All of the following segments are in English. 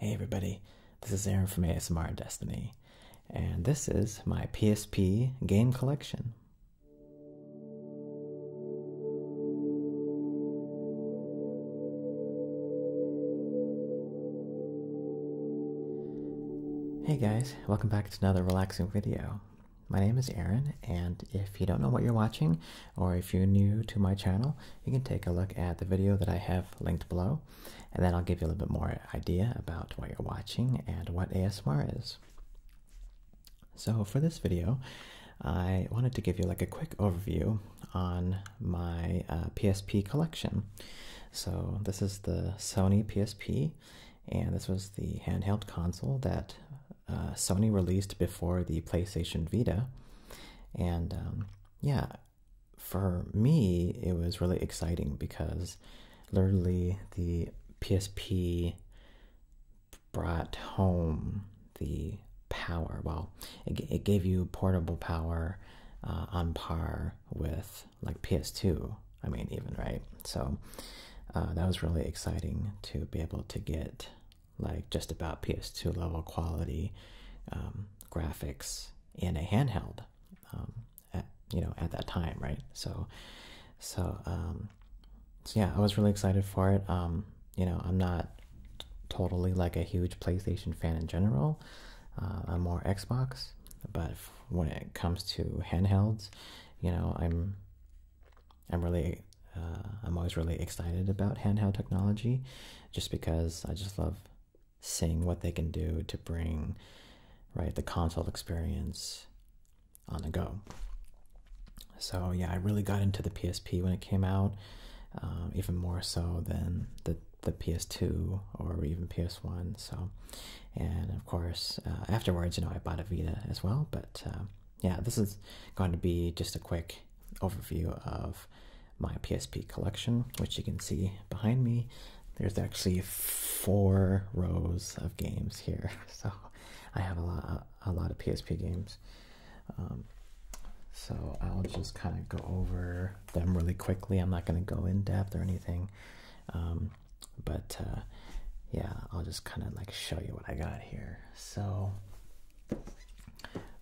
Hey everybody, this is Aaron from ASMR Destiny, and this is my PSP game collection. Hey guys, welcome back to another relaxing video. My name is Aaron, and if you don't know what you're watching, or if you're new to my channel, you can take a look at the video that I have linked below, and then I'll give you a little bit more idea about what you're watching and what ASMR is. So for this video, I wanted to give you like a quick overview on my PSP collection. So this is the Sony PSP, and this was the handheld console that Sony released before the PlayStation Vita. And yeah, for me, it was really exciting because literally the PSP brought home the power. Well, it gave you portable power on par with like PS2. I mean, even, right? So that was really exciting to be able to get like just about PS2 level quality graphics in a handheld at that time, right? So yeah, I was really excited for it. I'm not totally like a huge PlayStation fan in general. I'm more Xbox, but when it comes to handhelds, I'm always really excited about handheld technology, just because I just love seeing what they can do to bring the console experience on the go. So yeah, I really got into the PSP when it came out, even more so than the PS2 or even PS1. So, and of course, afterwards, I bought a Vita as well. But yeah, this is going to be just a quick overview of my PSP collection, which you can see behind me. There's actually 4 rows of games here, so I have a lot of PSP games. So I'll just kind of go over them really quickly. I'm not going to go in depth or anything, but yeah, I'll just kind of like show you what I got here. So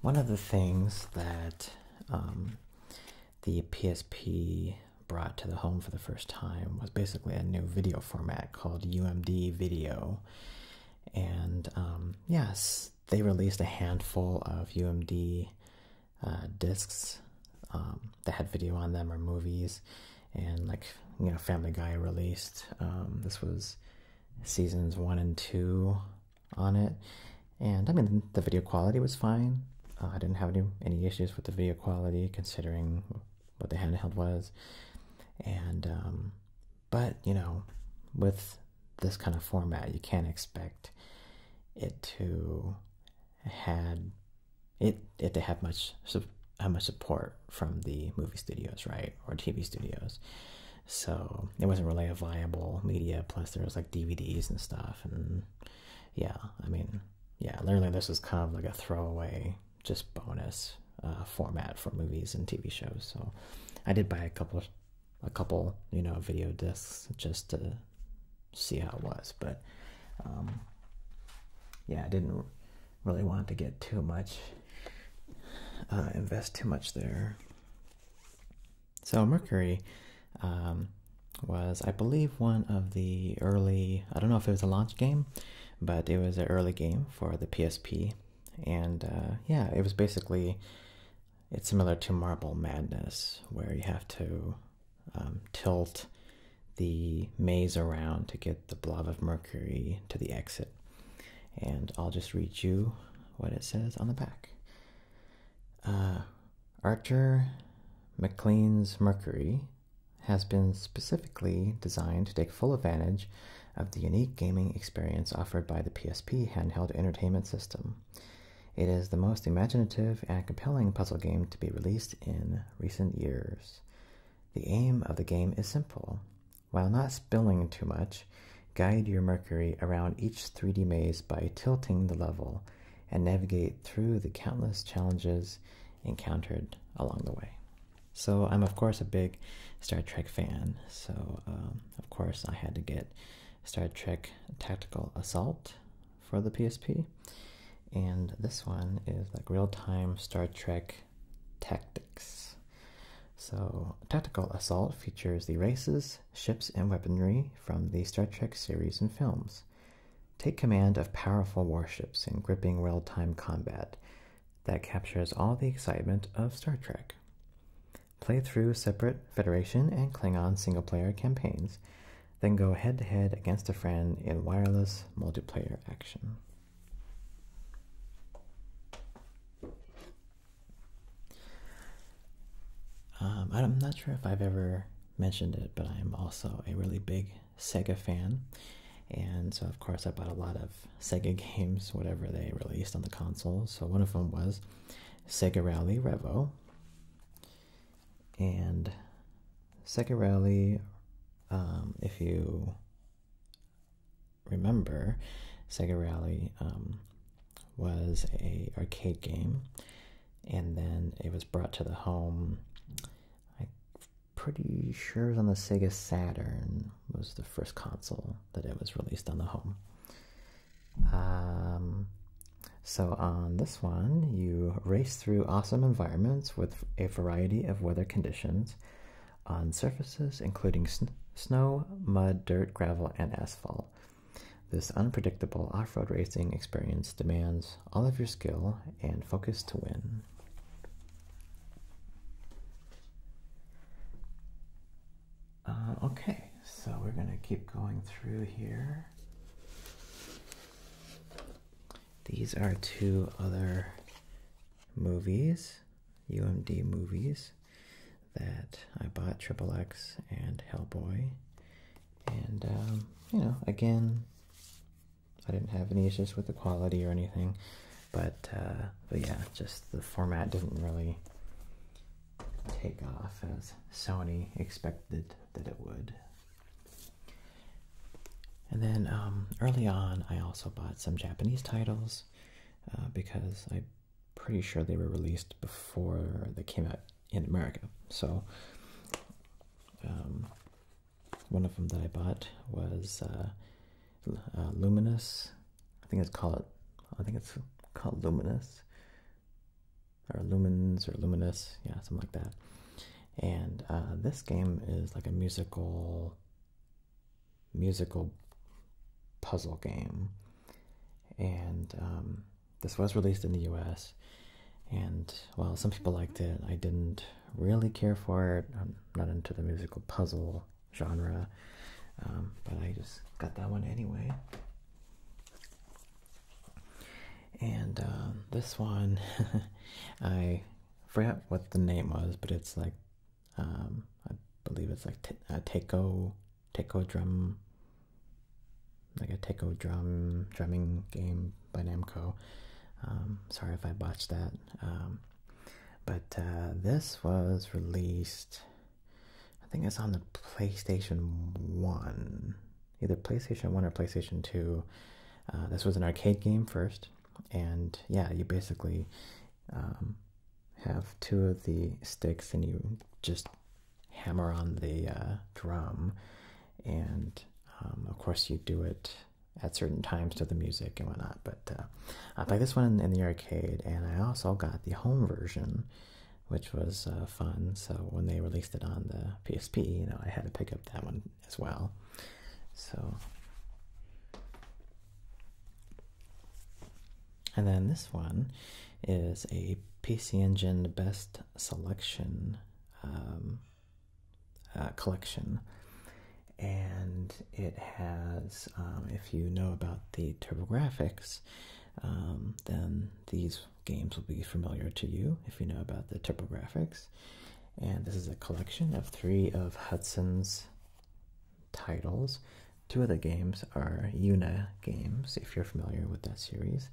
one of the things that the PSP brought to the home for the first time was basically a new video format called UMD Video. And yes, they released a handful of UMD discs that had video on them or movies, and like Family Guy released this was seasons 1 and 2 on it, and I mean the video quality was fine. I didn't have any issues with the video quality considering what the handheld was. And but with this kind of format, you can't expect it to have much support from the movie studios, right, or TV studios. So it wasn't really a viable media. Plus there was like DVDs and stuff, and yeah, I mean, yeah, literally this was kind of like a throwaway, just bonus format for movies and TV shows. So I did buy a couple video discs just to see how it was, but yeah, I didn't really want to get too much invest too much there. So Mercury was, I believe, one of the early, I don't know if it was a launch game, but it was an early game for the PSP. And yeah, it was basically, it's similar to Marble Madness, where you have to tilt the maze around to get the blob of mercury to the exit. And I'll just read you what it says on the back. Archer McLean's Mercury has been specifically designed to take full advantage of the unique gaming experience offered by the PSP handheld entertainment system. It is the most imaginative and compelling puzzle game to be released in recent years. The aim of the game is simple. While not spilling too much, guide your Mercury around each 3D maze by tilting the level and navigate through the countless challenges encountered along the way. So I'm of course a big Star Trek fan, so of course I had to get Star Trek Tactical Assault for the PSP. And this one is like real-time Star Trek Tactics. So, Tactical Assault features the races, ships, and weaponry from the Star Trek series and films. Take command of powerful warships in gripping real-time combat that captures all the excitement of Star Trek. Play through separate Federation and Klingon single-player campaigns, then go head-to-head against a friend in wireless multiplayer action. I'm not sure if I've ever mentioned it, but I'm also a really big Sega fan. And so, of course, I bought a lot of Sega games, whatever they released on the console. So one of them was Sega Rally Revo. And Sega Rally, if you remember, Sega Rally was a arcade game. And then it was brought to the home. I'm pretty sure it was on the Sega Saturn was the first console that it was released on the home. So on this one, you race through awesome environments with a variety of weather conditions on surfaces including snow, mud, dirt, gravel, and asphalt. This unpredictable off-road racing experience demands all of your skill and focus to win. Okay, so we're going to keep going through here. These are two other movies, UMD movies, that I bought, Triple X and Hellboy. And, again, I didn't have any issues with the quality or anything, but yeah, just the format didn't really take off as Sony expected that it would. And then early on, I also bought some Japanese titles because I'm pretty sure they were released before they came out in America. So one of them that I bought was Luminous. I think it's called Luminous, or Lumens, or Luminous, yeah, something like that. And this game is like a musical puzzle game, and this was released in the US, and while some people liked it, I didn't really care for it. I'm not into the musical puzzle genre, but I just got that one anyway. And this one, I forgot what the name was, but it's like, I believe it's like Taiko Drum, like a Taiko drumming game by Namco. Sorry if I botched that. But this was released, I think it's on the PlayStation 1, either PlayStation 1 or PlayStation 2. This was an arcade game first, and yeah, you basically have two of the sticks and you just hammer on the drum, and of course you do it at certain times to the music and whatnot. But I played this one in the arcade, and I also got the home version, which was fun. So when they released it on the PSP, I had to pick up that one as well. So, and then this one is a PC Engine Best Selection collection. And it has, if you know about the TurboGrafx, then these games will be familiar to you if you know about the TurboGrafx. And this is a collection of 3 of Hudson's titles. 2 of the games are Yuna games, if you're familiar with that series.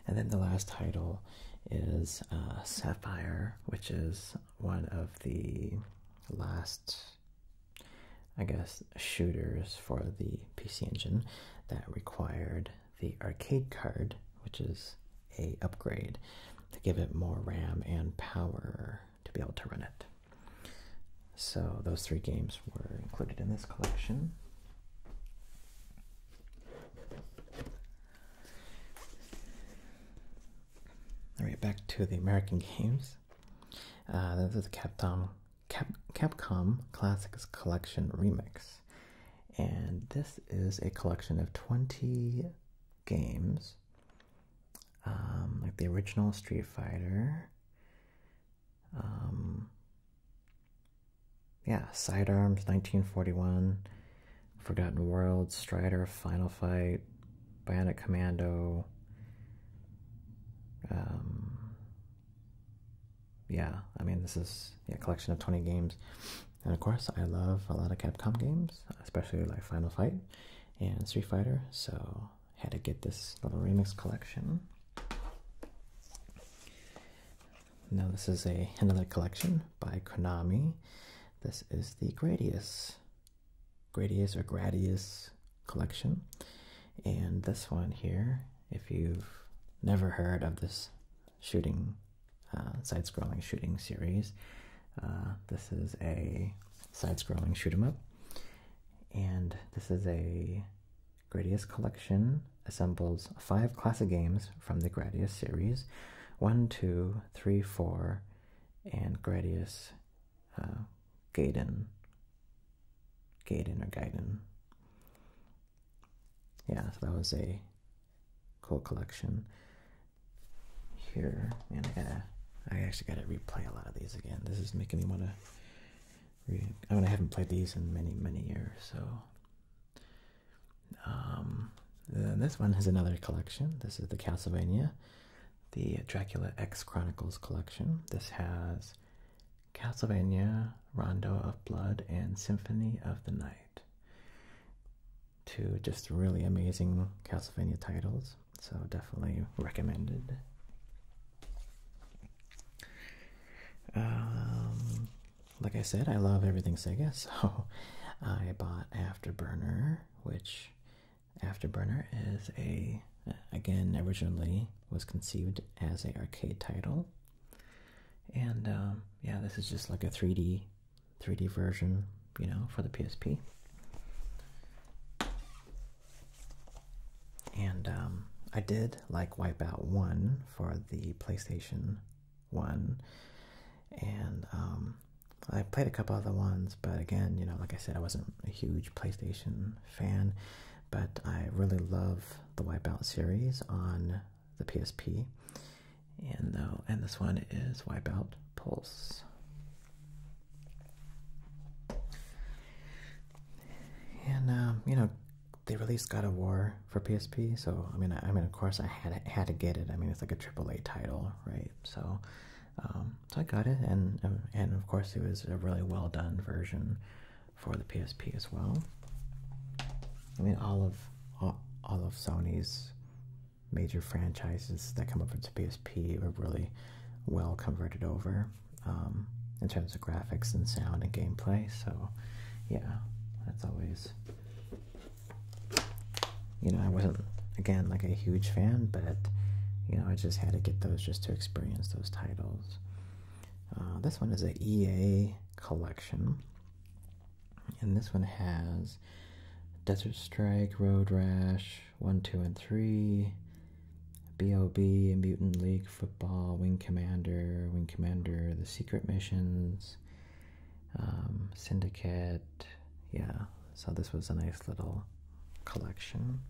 And then the last title is Sapphire, which is one of the last, I guess, shooters for the PC Engine that required the arcade card, which is a upgrade to give it more RAM and power to be able to run it. So those 3 games were included in this collection. back to the American games. This is the Capcom Classics Collection Remix. And this is a collection of 20 games, like the original Street Fighter, Sidearms 1941, Forgotten Worlds, Strider, Final Fight, Bionic Commando, this is a collection of 20 games. And of course, I love a lot of Capcom games, especially like Final Fight and Street Fighter, so had to get this little remix collection. Now this is another collection by Konami. This is the Gradius or Gradius collection. And this one here, if you've never heard of this shooting, side-scrolling shooting series, this is a side-scrolling shoot-'em-up, and this is a Gradius collection. Assembles 5 classic games from the Gradius series: 1, 2, 3, 4, and Gradius Gaiden. Yeah, so that was a cool collection. Here, and I actually gotta replay a lot of these again. This is making me want to I haven't played these in many years, so this one is another collection. This is the Castlevania, the Dracula X Chronicles collection. This has Castlevania, Rondo of Blood, and Symphony of the Night. 2 just really amazing Castlevania titles, so definitely recommended. Like I said, I love everything Sega, so I bought Afterburner, which Afterburner is again, originally was conceived as an arcade title. And this is just like a 3D version, for the PSP. And I did like Wipeout 1 for the PlayStation 1. And I played a couple other ones, but again, like I said, I wasn't a huge PlayStation fan, but I really love the Wipeout series on the PSP. And this one is Wipeout Pulse. And they released God of War for PSP, so of course I had to get it. It's like a AAA title, right? So I got it, and of course it was a really well done version for the PSP as well. All of Sony's major franchises that come over to PSP are really well converted over in terms of graphics and sound and gameplay. So yeah, that's always, I wasn't, again, like a huge fan, but I just had to get those just to experience those titles. This one is an EA collection, and this one has Desert Strike, Road Rash 1, 2, and 3, B.O.B., Mutant League Football, Wing Commander, The Secret Missions, Syndicate. Yeah, so this was a nice little collection.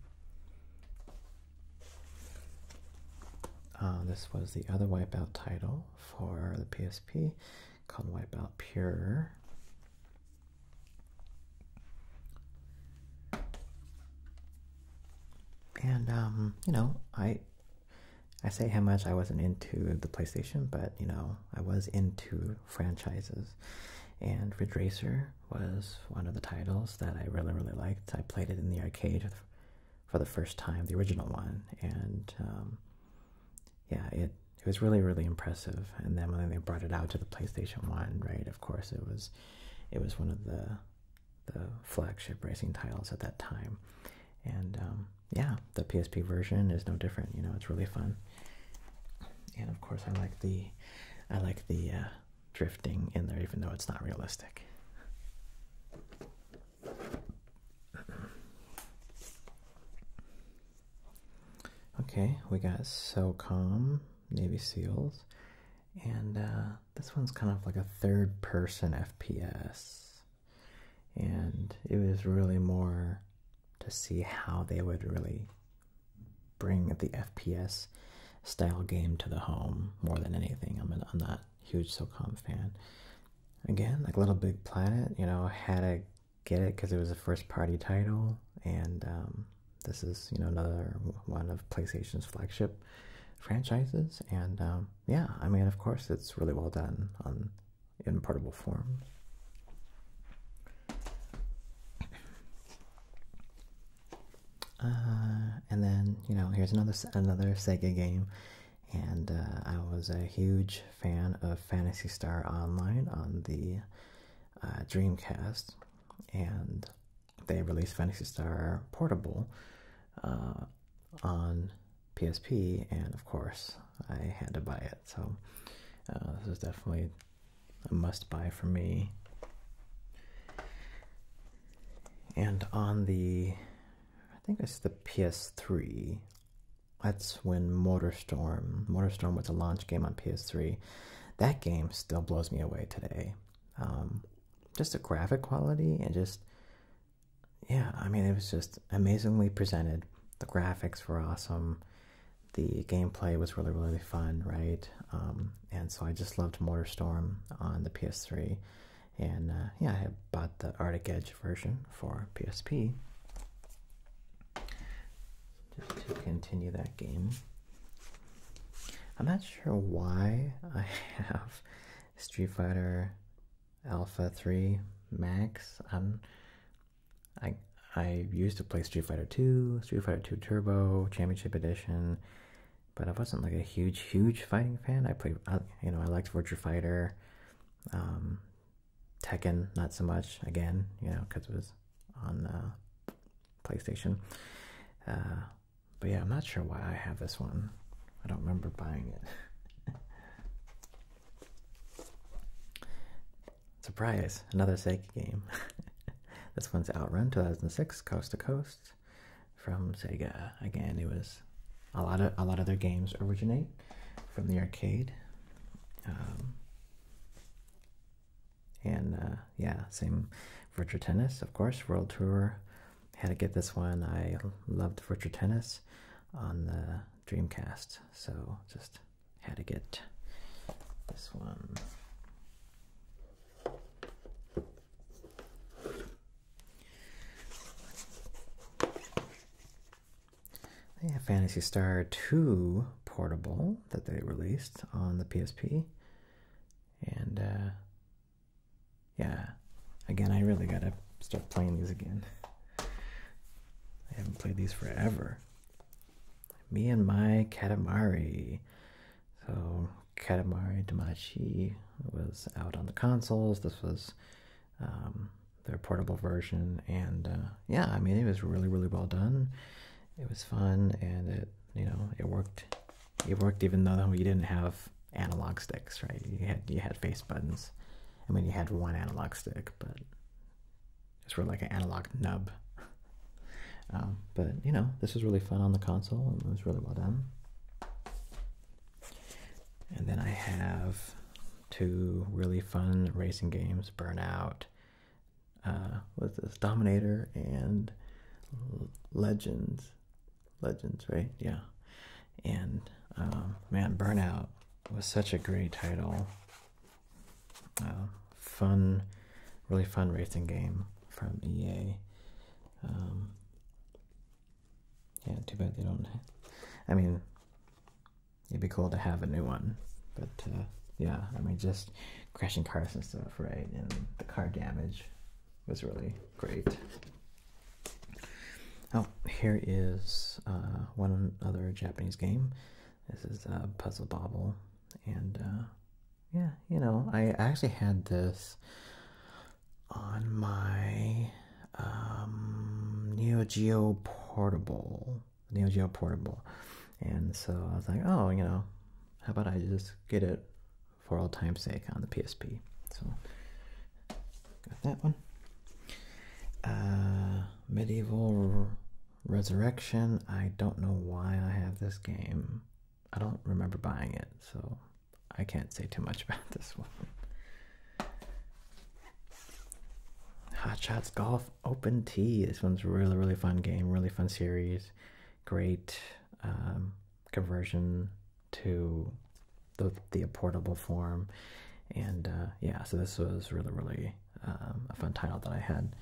This was the other Wipeout title for the PSP, called Wipeout Pure. And I say how much I wasn't into the PlayStation, but I was into franchises, and Ridge Racer was one of the titles that I really liked. I played it in the arcade for the first time, the original one, and it was really impressive. And then when they brought it out to the PlayStation 1, right, of course it was one of the flagship racing titles at that time. And the PSP version is no different. It's really fun. And of course I like the drifting in there, even though it's not realistic. Okay, we got SOCOM Navy SEALs. And this one's kind of like a third-person FPS. And it was really more to see how they would really bring the FPS style game to the home more than anything. I'm not a huge SOCOM fan. Again, like Little Big Planet, you know, had to get it because it was a first-party title, and this is, you know, another one of PlayStation's flagship franchises. And yeah, I mean, of course, it's really well done in portable form. And then, you know, here's another Sega game, and I was a huge fan of Phantasy Star Online on the Dreamcast, and they released Phantasy Star Portable on PSP, and of course, I had to buy it. So this is definitely a must-buy for me. And on the, I think it's the PS3, that's when MotorStorm was a launch game on PS3. That game still blows me away today. Just the graphic quality and just, yeah, I mean, it was just amazingly presented. The graphics were awesome. The gameplay was really, really fun, right? And so I just loved MotorStorm on the PS3. And yeah, I had bought the Arctic Edge version for PSP. Just to continue that game. I'm not sure why I have Street Fighter Alpha 3 Max. I used to play Street Fighter 2, Street Fighter 2 Turbo, Championship Edition, but I wasn't like a huge fighting fan. I played, you know, I liked Virtua Fighter, Tekken, not so much, again, you know, because it was on PlayStation. But yeah, I'm not sure why I have this one. I don't remember buying it. Surprise, another Sega game. This one's Outrun 2006, Coast to Coast, from Sega. Again, it was a lot of their games originate from the arcade. And yeah, same Virtua Tennis, of course, World Tour. Had to get this one. I loved Virtua Tennis on the Dreamcast, so just had to get this one. They have Phantasy Star 2 Portable that they released on the PSP. And yeah, again, I really gotta start playing these again. I haven't played these forever. Me and My Katamari. So Katamari Damacy was out on the consoles. This was their portable version, and yeah, I mean, it was really, really well done. It was fun, and it, you know, it worked. It worked even though you didn't have analog sticks, right? You had face buttons. I mean, you had one analog stick, but it's really like an analog nub. But you know, this was really fun on the console, and it was really well done. And then I have two really fun racing games: Burnout, what's this? Dominator and Legends, right? Yeah. And man, Burnout was such a great title. Fun, really fun racing game from EA. Yeah, too bad they don't. I mean, it'd be cool to have a new one, but yeah, I mean, just crashing cars and stuff, right? And the car damage was really great. Oh, here is one other Japanese game. This is Puzzle Bobble, and yeah, you know, I actually had this on my Neo Geo Portable, and so I was like, oh, you know, how about I just get it for old time's sake on the PSP? So got that one. Medieval Resurrection. I don't know why I have this game. I don't remember buying it, so I can't say too much about this one. Hot Shots Golf Open Tee. This one's a really, really fun game, really fun series. Great conversion to the portable form. And yeah, so this was really, really a fun title that I had.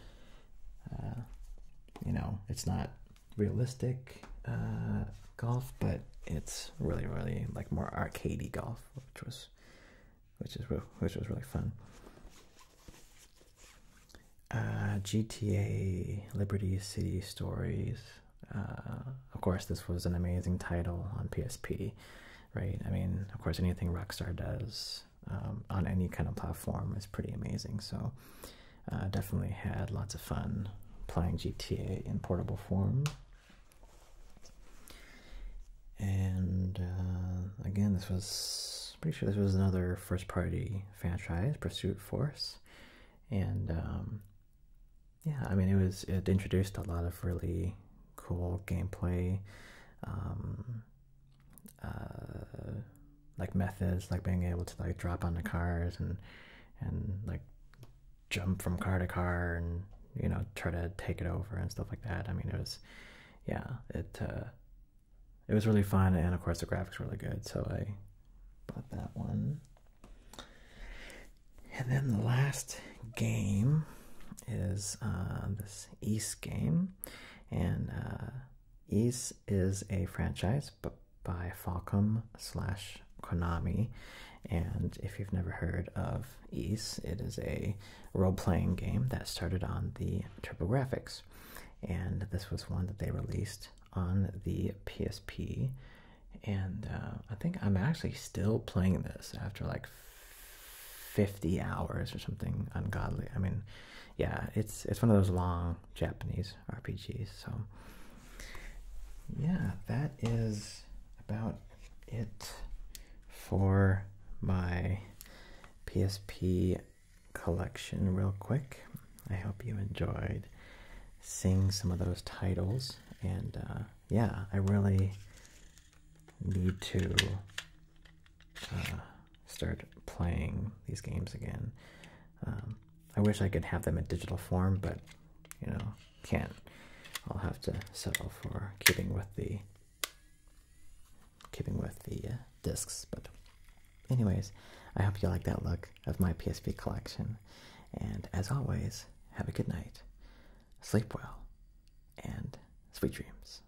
You know, it's not realistic golf, but it's really, really like more arcadey golf, which was really fun. GTA Liberty City Stories. Of course, this was an amazing title on PSP, right? I mean, of course, anything Rockstar does on any kind of platform is pretty amazing. So, definitely had lots of fun playing GTA in portable form. And again, this was pretty sure this was another first-party franchise, Pursuit Force, and yeah, I mean it introduced a lot of really cool gameplay, like methods, like being able to like drop on the cars and like jump from car to car and you know try to take it over and stuff like that. I mean it was, yeah, it was really fun, and of course the graphics were really good, so I bought that one. And then the last game is this Ys game, and Ys is a franchise by Falcom/Konami, and if you've never heard of Ys, it is a role-playing game that started on the TurboGrafx, and this was one that they released on the PSP, and I think I'm actually still playing this after like 50 hours or something ungodly. I mean, yeah, it's one of those long Japanese RPGs. So yeah, that is about it for my PSP collection real quick. I hope you enjoyed seeing some of those titles, and yeah, I really need to start playing these games again. I wish I could have them in digital form, but you know, can't. I'll have to settle for keeping with the discs. But anyways, I hope you like that look of my PSP collection, and as always, have a good night, sleep well, and sweet dreams.